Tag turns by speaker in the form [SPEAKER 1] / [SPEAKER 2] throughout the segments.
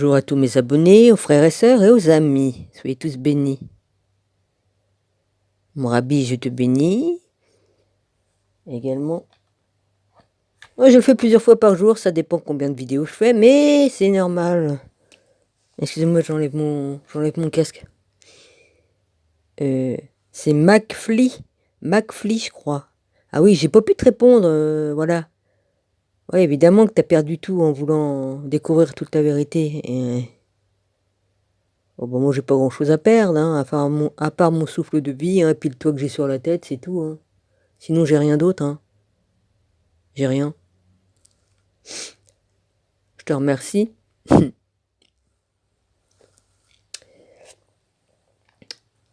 [SPEAKER 1] Bonjour à tous mes abonnés, aux frères et sœurs et aux amis. Soyez tous bénis. Mon rabbi, je te bénis. Également. Moi, je le fais plusieurs fois par jour, ça dépend combien de vidéos je fais, mais c'est normal. Excusez-moi, j'enlève mon casque. C'est McFly. McFly, je crois. Ah oui, j'ai pas pu te répondre, voilà. Ouais, évidemment que t'as perdu tout en voulant découvrir toute la vérité. Oh, bon, moi, j'ai pas grand-chose à perdre, hein, à part mon souffle de vie, hein, et puis le toit que j'ai sur la tête, c'est tout. Hein. Sinon, j'ai rien d'autre. Hein. J'ai rien. Je te remercie.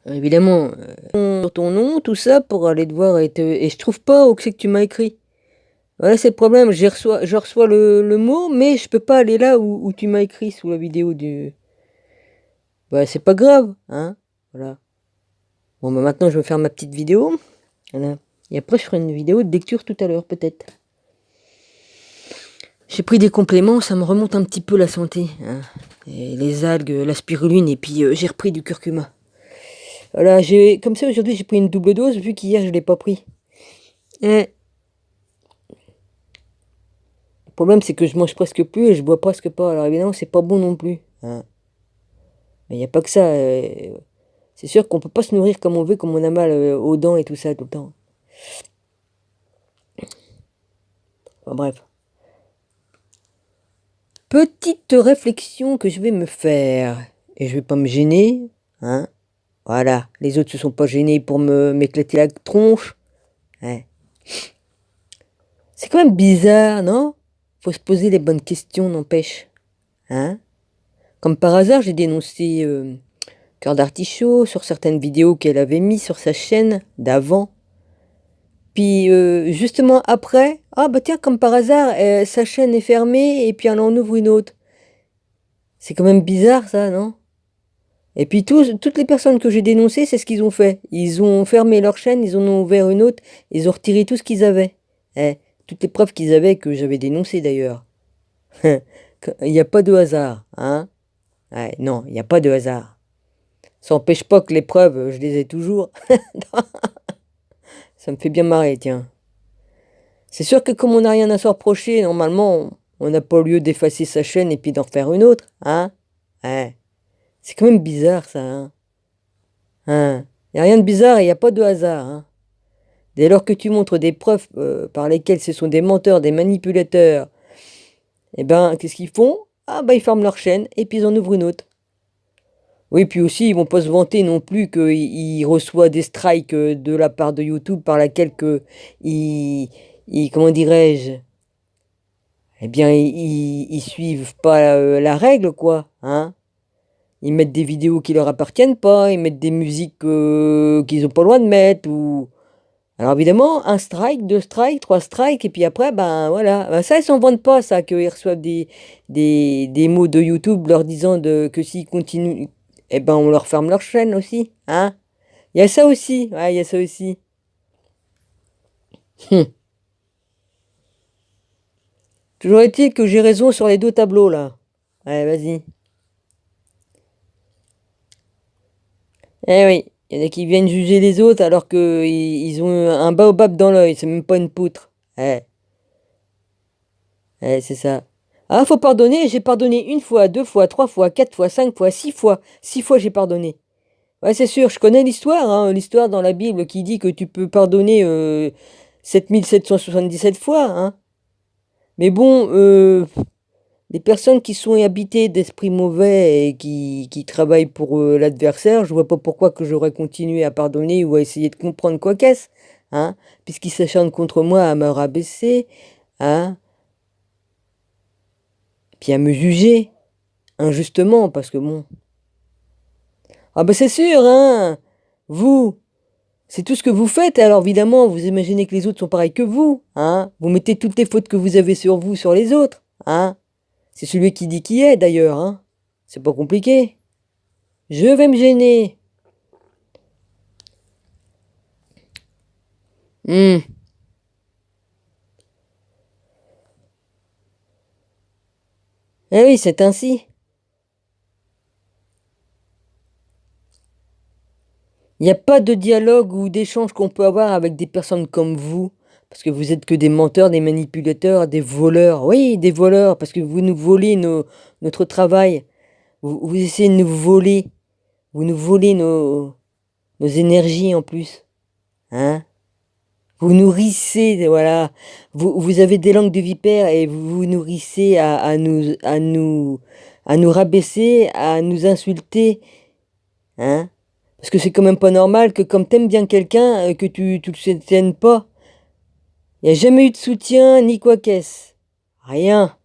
[SPEAKER 1] Évidemment, sur ton nom, tout ça, pour aller te voir et je trouve pas où c'est que tu m'as écrit. Voilà, c'est le problème. Je reçois le mot, mais je peux pas aller là où tu m'as écrit sous la vidéo du. Bah, c'est pas grave, hein. Voilà. Bon, bah maintenant, je vais faire ma petite vidéo. Voilà. Et après, je ferai une vidéo de lecture tout à l'heure, peut-être. J'ai pris des compléments, ça me remonte un petit peu la santé. Hein. Et les algues, la spiruline, et puis j'ai repris du curcuma. Voilà, comme ça aujourd'hui j'ai pris une double dose, vu qu'hier je l'ai pas pris. Et le problème c'est que je mange presque plus et je bois presque pas. Alors évidemment c'est pas bon non plus. Hein. Mais il n'y a pas que ça. C'est sûr qu'on peut pas se nourrir comme on veut, comme on a mal aux dents et tout ça tout le temps. Enfin, bref. Petite réflexion que je vais me faire. Et je vais pas me gêner. Hein. Voilà. Les autres se sont pas gênés pour m'éclater la tronche. Ouais. C'est quand même bizarre, non? Faut se poser les bonnes questions, n'empêche. Hein? Comme par hasard, j'ai dénoncé Cœur d'Artichaut sur certaines vidéos qu'elle avait mis sur sa chaîne d'avant. Puis justement après, ah bah tiens, comme par hasard, sa chaîne est fermée et puis elle en ouvre une autre. C'est quand même bizarre ça, non? Et puis toutes les personnes que j'ai dénoncées, c'est ce qu'ils ont fait. Ils ont fermé leur chaîne, ils en ont ouvert une autre, ils ont retiré tout ce qu'ils avaient. Toutes les preuves qu'ils avaient, que j'avais dénoncées d'ailleurs. Il n'y a pas de hasard, hein? Ouais, non, il n'y a pas de hasard. Ça n'empêche pas que les preuves, je les ai toujours. Ça me fait bien marrer, tiens. C'est sûr que comme on n'a rien à se reprocher, normalement, on n'a pas lieu d'effacer sa chaîne et puis d'en refaire une autre, hein? Ouais. C'est quand même bizarre, ça, hein? Hein? Il n'y a rien de bizarre et il n'y a pas de hasard, hein? Dès lors que tu montres des preuves par lesquelles ce sont des menteurs, des manipulateurs, eh ben, qu'est-ce qu'ils font? Ah, bah, ils ferment leur chaîne et puis ils en ouvrent une autre. Oui, puis aussi, ils vont pas se vanter non plus qu'ils reçoivent des strikes de la part de YouTube par laquelle comment dirais-je, eh bien, ils suivent pas la règle, quoi, hein. Ils mettent des vidéos qui leur appartiennent pas, ils mettent des musiques qu'ils ont pas le droit de mettre, ou... Alors évidemment, un strike, deux strikes, trois strikes, et puis après, ben voilà. Ben, ça, ils s'en vantent pas, ça, qu'ils reçoivent des mots de YouTube leur disant que s'ils continuent, eh ben on leur ferme leur chaîne aussi, hein. Il y a ça aussi, ouais, il y a ça aussi. Toujours est-il que j'ai raison sur les deux tableaux, là. Ouais, vas-y. Eh oui, il y en a qui viennent juger les autres alors que ils ont un baobab dans l'œil, c'est même pas une poutre. Eh, c'est ça. Ah, faut pardonner, j'ai pardonné une fois, deux fois, trois fois, quatre fois, cinq fois, six fois. Six fois j'ai pardonné. Ouais, c'est sûr, je connais l'histoire, hein, l'histoire dans la Bible qui dit que tu peux pardonner 7777 fois, hein. Mais bon, les personnes qui sont habitées d'esprits mauvais et qui travaillent pour l'adversaire, je vois pas pourquoi que j'aurais continué à pardonner ou à essayer de comprendre quoi qu'est-ce, hein, puisqu'ils s'acharnent contre moi à me rabaisser, hein, puis à me juger injustement, parce que bon... Ah ben c'est sûr, hein, vous, c'est tout ce que vous faites, alors évidemment, vous imaginez que les autres sont pareils que vous, hein, vous mettez toutes les fautes que vous avez sur vous sur les autres, hein, c'est celui qui dit qui est d'ailleurs, hein, c'est pas compliqué. Je vais me gêner. Hmm. Eh oui, c'est ainsi. Il n'y a pas de dialogue ou d'échange qu'on peut avoir avec des personnes comme vous, parce que vous êtes que des menteurs, des manipulateurs, des voleurs. Oui, des voleurs, parce que vous nous volez notre travail. Vous essayez de nous voler. Vous nous volez nos énergies en plus. Hein? Vous nourrissez, voilà. Vous avez des langues de vipère et vous vous nourrissez à nous rabaisser, à nous insulter. Hein? Parce que c'est quand même pas normal que comme t'aimes bien quelqu'un, que tu le soutiennes pas. Il n'y a jamais eu de soutien, ni quoi qu'est-ce. Rien.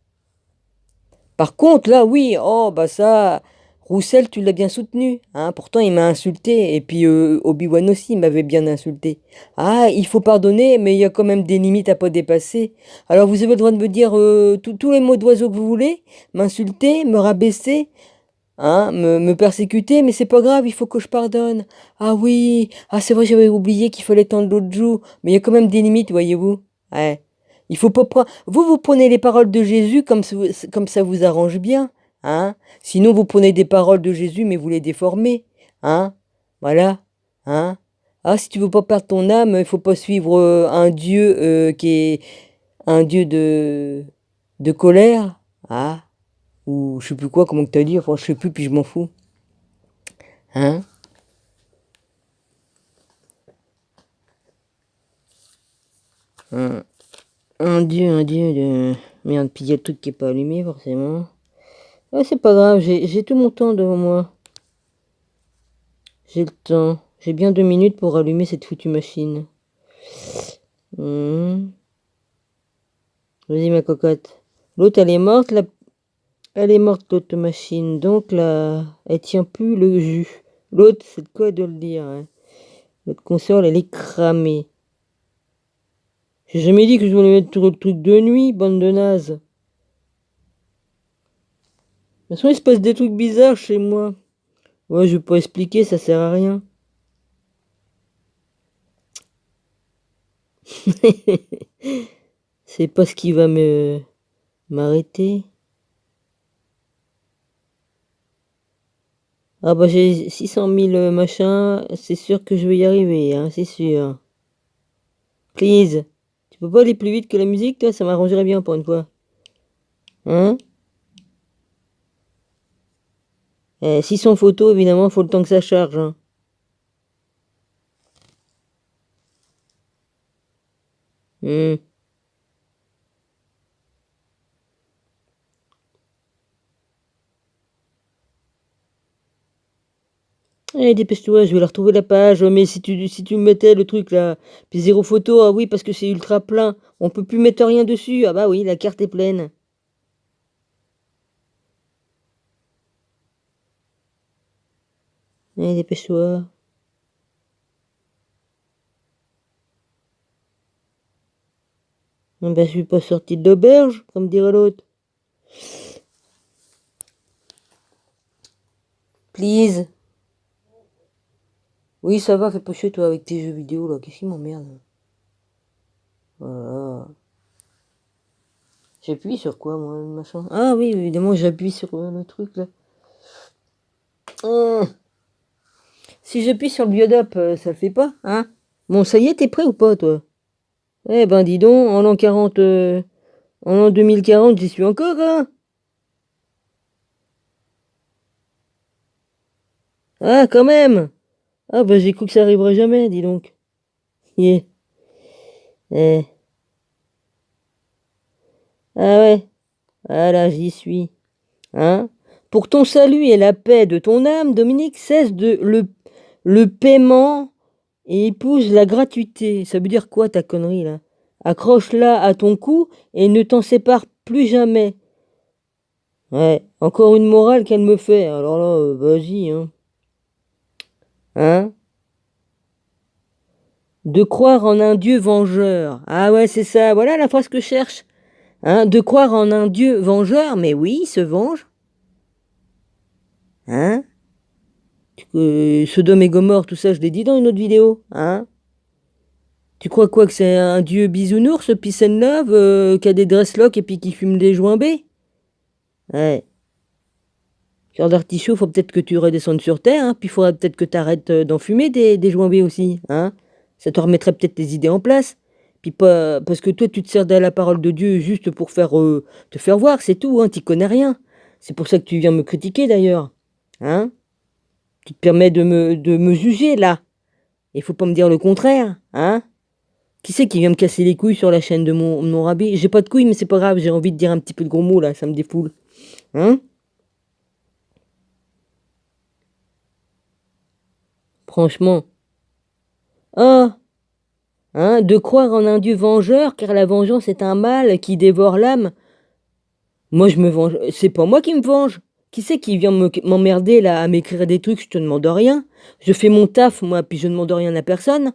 [SPEAKER 1] Par contre, là, oui, oh, bah ça, Roussel, tu l'as bien soutenu. Hein, pourtant, il m'a insulté. Et puis, Obi-Wan aussi, il m'avait bien insulté. Ah, il faut pardonner, mais il y a quand même des limites à pas dépasser. Alors, vous avez le droit de me dire tous les mots d'oiseau que vous voulez, m'insulter, me rabaisser, hein, me persécuter, mais c'est pas grave, il faut que je pardonne. Ah oui, ah c'est vrai, j'avais oublié qu'il fallait tendre l'autre joue, mais il y a quand même des limites, voyez-vous. Ouais. Il faut pas prendre. Vous prenez les paroles de Jésus comme ça vous arrange bien, hein. Sinon, vous prenez des paroles de Jésus, mais vous les déformez, hein. Voilà, hein. Ah, si tu veux pas perdre ton âme, il faut pas suivre un Dieu qui est un Dieu de colère, ah. Ou je sais plus quoi, comment que t'as dit, enfin je sais plus, puis je m'en fous. Hein? Un, un dieu de... Merde, puis il y a le truc qui est pas allumé, forcément. Ah, c'est pas grave, j'ai tout mon temps devant moi. J'ai le temps. J'ai bien 2 minutes pour allumer cette foutue machine. Vas-y, ma cocotte. L'autre, elle est morte, elle est morte, l'autre machine. Donc, là, elle tient plus le jus. L'autre, c'est de quoi de le dire, hein. L'autre console, elle est cramée. J'ai jamais dit que je voulais mettre le truc de nuit, bande de nazes. De toute façon, il se passe des trucs bizarres chez moi. Ouais, je vais pas expliquer, ça sert à rien. C'est pas ce qui va m'arrêter. Ah bah j'ai 600 000 machins, c'est sûr que je vais y arriver, hein, c'est sûr. Please, tu peux pas aller plus vite que la musique, toi, ça m'arrangerait bien pour une fois. Hein? 600 photos, évidemment, faut le temps que ça charge, hein. Hmm. Allez, dépêche-toi, je vais la retrouver la page. Mais si tu mettais le truc là, puis 0 photo, ah oui, parce que c'est ultra plein. On peut plus mettre rien dessus. Ah bah oui, la carte est pleine. Allez, dépêche-toi. Ah bah, je suis pas sorti de l'auberge, comme dirait l'autre. Please. Oui, ça va, fais pas chier toi avec tes jeux vidéo là. Qu'est-ce qui m'emmerde? Voilà. J'appuie sur quoi, moi, le machin? Ah oui, évidemment, j'appuie sur le truc là. Hum. Si j'appuie sur le biodop, ça le fait pas, hein? Bon, ça y est, t'es prêt ou pas, toi? Eh ben, dis donc, en l'an 40, en l'an 2040, j'y suis encore, hein? Ah, quand même! Ah, bah, j'ai cru que ça arriverait jamais, dis donc. Yeah. Eh. Ah ouais, voilà, j'y suis. Hein? Pour ton salut et la paix de ton âme, Dominique, cesse le paiement et épouse la gratuité. Ça veut dire quoi, ta connerie, là? Accroche-la à ton cou et ne t'en sépare plus jamais. Ouais, encore une morale qu'elle me fait. Alors là, vas-y, hein. Hein? De croire en un Dieu vengeur. Ah ouais, c'est ça. Voilà la phrase que je cherche. Hein? De croire en un Dieu vengeur. Mais oui, il se venge. Hein? Sodome et Gomorre, tout ça, je l'ai dit dans une autre vidéo. Hein? Tu crois quoi, que c'est un Dieu bisounours, peace and love, qui a des dresslocks et puis qui fume des joints B? Ouais. Cœur d'artichaut, faut peut-être que tu redescendes sur terre, hein, puis il faudra peut-être que tu arrêtes d'en fumer des joints B aussi, hein. Ça te remettrait peut-être tes idées en place. Puis pas parce que toi, tu te sers de la parole de Dieu juste pour te faire voir, c'est tout, hein, t'y connais rien. C'est pour ça que tu viens me critiquer d'ailleurs, hein. Tu te permets de me juger là. Il faut pas me dire le contraire, hein. Qui c'est qui vient me casser les couilles sur la chaîne de mon rabbi? J'ai pas de couilles, mais c'est pas grave, j'ai envie de dire un petit peu de gros mots là, ça me défoule, hein. Franchement. Ah, hein, de croire en un Dieu vengeur, car la vengeance est un mal qui dévore l'âme. Moi, je me venge. C'est pas moi qui me venge. Qui c'est qui vient m'emmerder là à m'écrire des trucs? Je te demande rien. Je fais mon taf, moi, puis je ne demande rien à personne.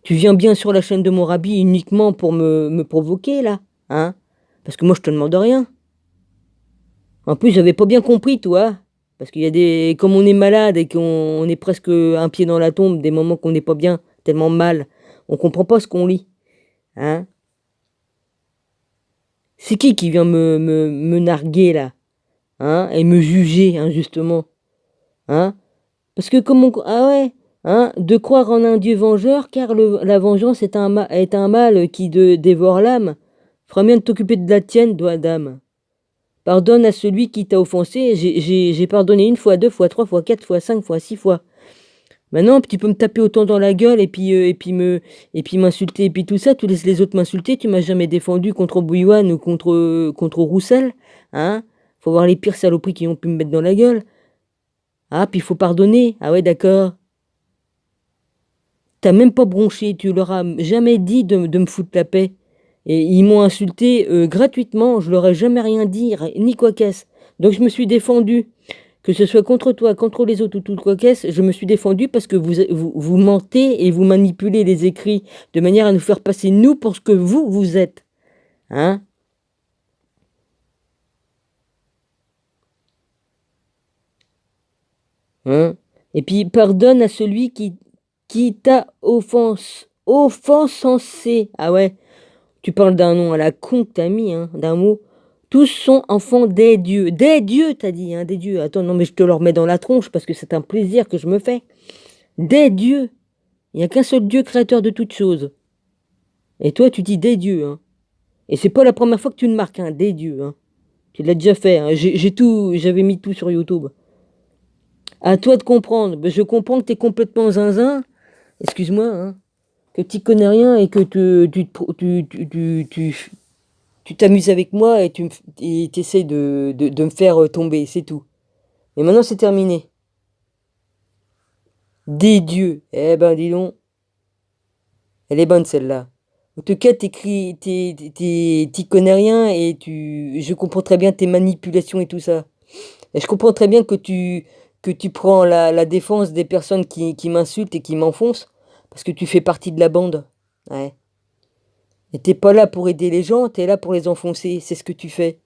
[SPEAKER 1] Tu viens bien sur la chaîne de mon rabbi uniquement pour me provoquer là, hein? Parce que moi, je te demande rien. En plus, j'avais pas bien compris, toi. Parce qu'il y a des. Comme on est malade et qu'on est presque un pied dans la tombe, des moments qu'on n'est pas bien, tellement mal, on comprend pas ce qu'on lit, hein? C'est qui vient me narguer là, hein, et me juger injustement, hein? Parce que ah ouais, hein, de croire en un Dieu vengeur, car la vengeance est un mal qui dévore l'âme. Feras bien de t'occuper de la tienne, toi, dame. Pardonne à celui qui t'a offensé. J'ai pardonné une fois, deux fois, trois fois, quatre fois, cinq fois, six fois. Maintenant, tu peux me taper autant dans la gueule et puis m'insulter et puis tout ça. Tu laisses les autres m'insulter. Tu m'as jamais défendu contre Bouillon ou contre Roussel, hein? Faut voir les pires saloperies qui ont pu me mettre dans la gueule. Ah, puis il faut pardonner. Ah ouais, d'accord. T'as même pas bronché. Tu leur as jamais dit de me foutre la paix. Et ils m'ont insulté gratuitement. Je leur ai jamais rien dit, ni quoi qu'est-ce. Donc je me suis défendu. Que ce soit contre toi, contre les autres ou tout quoi qu'est-ce, je me suis défendu parce que vous mentez et vous manipulez les écrits de manière à nous faire passer nous pour ce que vous êtes. Hein? Hein? Et puis pardonne à celui qui t'a offensé. Ah ouais, tu parles d'un nom à la con que t'as mis, hein, d'un mot. Tous sont enfants des dieux. Des dieux, t'as dit, hein, des dieux. Attends, non, mais je te le remets dans la tronche parce que c'est un plaisir que je me fais. Des dieux. Il n'y a qu'un seul Dieu créateur de toutes choses. Et toi, tu dis des dieux, hein. Et c'est pas la première fois que tu le marques, hein, des dieux, hein. Tu l'as déjà fait, hein. J'avais mis tout sur YouTube. À toi de comprendre. Ben, je comprends que t'es complètement zinzin. Excuse-moi, hein. Que tu connais rien et que tu t'amuses avec moi et t'essaies de me faire tomber, c'est tout. Et maintenant, c'est terminé. Des dieux. Eh ben, dis donc. Elle est bonne, celle-là. En tout cas, t'y connais rien et je comprends très bien tes manipulations et tout ça. Et je comprends très bien que tu prends la défense des personnes qui m'insultent et qui m'enfoncent parce que tu fais partie de la bande. Ouais. Et t'es pas là pour aider les gens, t'es là pour les enfoncer. C'est ce que tu fais.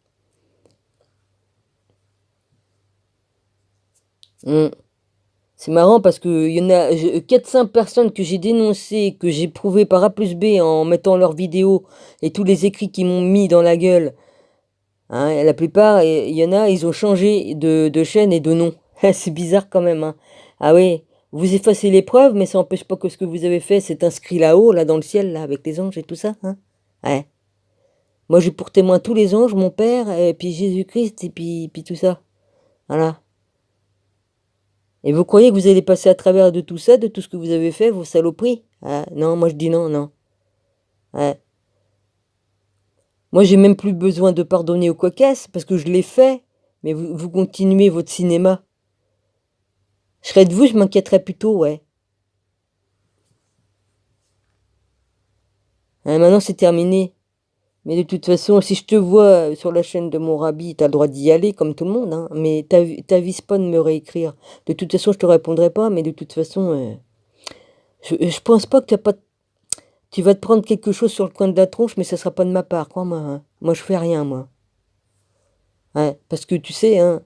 [SPEAKER 1] Hmm. C'est marrant parce que y en a 4-5 personnes que j'ai dénoncées, que j'ai prouvé par A plus B en mettant leurs vidéos et tous les écrits qu'ils m'ont mis dans la gueule. Hein, et la plupart, il y en a, ils ont changé de chaîne et de nom. C'est bizarre quand même, hein. Ah oui, vous effacez les preuves, mais ça n'empêche pas que ce que vous avez fait, c'est inscrit là-haut, là dans le ciel, là, avec les anges et tout ça, hein. Ouais. Moi, j'ai pour témoin tous les anges, mon père, et puis Jésus-Christ, et puis tout ça. Voilà. Et vous croyez que vous allez passer à travers de tout ça, de tout ce que vous avez fait, vos saloperies? Ah, non, moi je dis non, non. Ouais. Moi, j'ai même plus besoin de pardonner au cocasse parce que je l'ai fait. Mais vous continuez votre cinéma. Je serais de vous, je m'inquiéterais plutôt, ouais. Hein, maintenant, c'est terminé. Mais de toute façon, si je te vois sur la chaîne de mon rabbi, t'as le droit d'y aller comme tout le monde, hein. Mais t'avises pas de me réécrire. De toute façon, je te répondrai pas, mais de toute façon, je pense pas que t'as pas. Tu vas te prendre quelque chose sur le coin de la tronche, mais ça sera pas de ma part, crois-moi, hein. Moi, je fais rien, moi. Ouais, parce que tu sais, hein,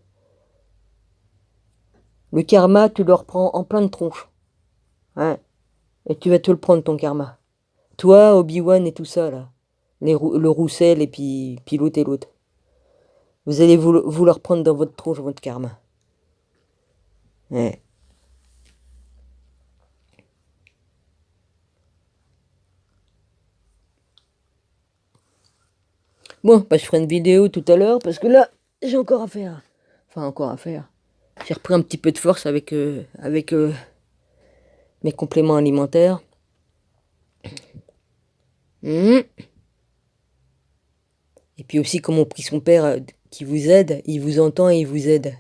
[SPEAKER 1] le karma, tu le reprends en plein de tronche. Ouais. Et tu vas te le prendre, ton karma. Toi, Obi-Wan et tout ça, là. Le Roussel et puis l'autre et l'autre. Vous allez vous leur prendre dans votre tronche, votre karma. Ouais. Bon, bah, je ferai une vidéo tout à l'heure parce que là, j'ai encore à faire. Enfin, encore à faire. J'ai repris un petit peu de force avec mes compléments alimentaires. Et puis aussi, comme on prie son père qui vous aide, il vous entend et il vous aide.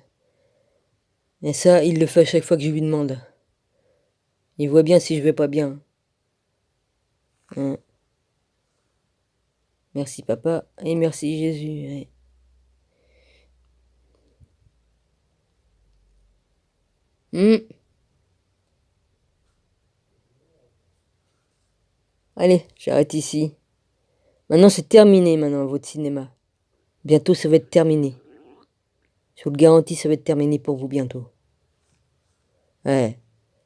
[SPEAKER 1] Et ça, il le fait à chaque fois que je lui demande. Il voit bien si je vais pas bien. Merci papa et merci Jésus. Allez, j'arrête ici. Maintenant, c'est terminé, maintenant, votre cinéma. Bientôt, ça va être terminé. Je vous le garantis, ça va être terminé pour vous bientôt. Ouais.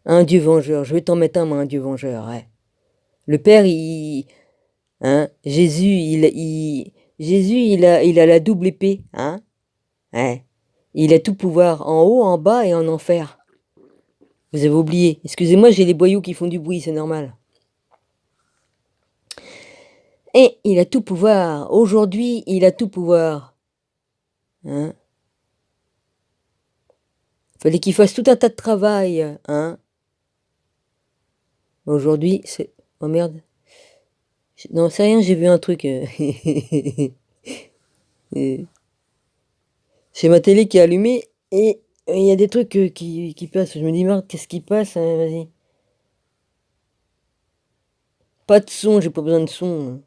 [SPEAKER 1] Un Dieu vengeur. Je vais t'en mettre un, moi, un Dieu vengeur, ouais. Le Père, hein, Jésus, il a la double épée, hein. Ouais. Il a tout pouvoir, en haut, en bas et en enfer. Vous avez oublié. Excusez-moi, j'ai les boyaux qui font du bruit, c'est normal. Et il a tout pouvoir. Aujourd'hui, il a tout pouvoir. Hein? Fallait qu'il fasse tout un tas de travail. Hein? Aujourd'hui, c'est... Oh merde. Non, c'est rien, j'ai vu un truc. C'est ma télé qui est allumée et il y a des trucs qui passent. Je me dis, merde, qu'est-ce qui passe? Vas-y. Pas de son, j'ai pas besoin de son.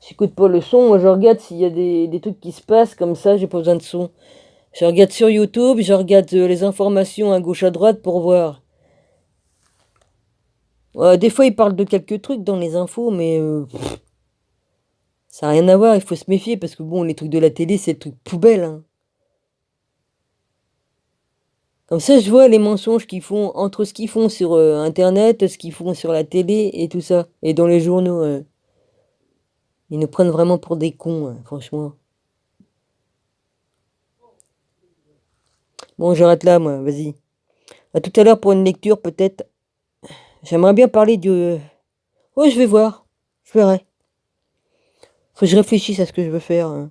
[SPEAKER 1] J'écoute pas le son, moi je regarde s'il y a des trucs qui se passent comme ça, j'ai pas besoin de son. Je regarde sur YouTube, je regarde les informations à gauche à droite pour voir. Ouais, des fois ils parlent de quelques trucs dans les infos, mais ça n'a rien à voir, il faut se méfier parce que bon, les trucs de la télé, c'est des trucs poubelles. Hein. Comme ça, je vois les mensonges qu'ils font entre ce qu'ils font sur Internet, ce qu'ils font sur la télé et tout ça. Et dans les journaux. Ils nous prennent vraiment pour des cons, franchement. Bon, j'arrête là, moi, vas-y. À tout à l'heure pour une lecture, peut-être. J'aimerais bien parler de... Ouais, je vais voir. Je verrai. Faut que je réfléchisse à ce que je veux faire. Hein.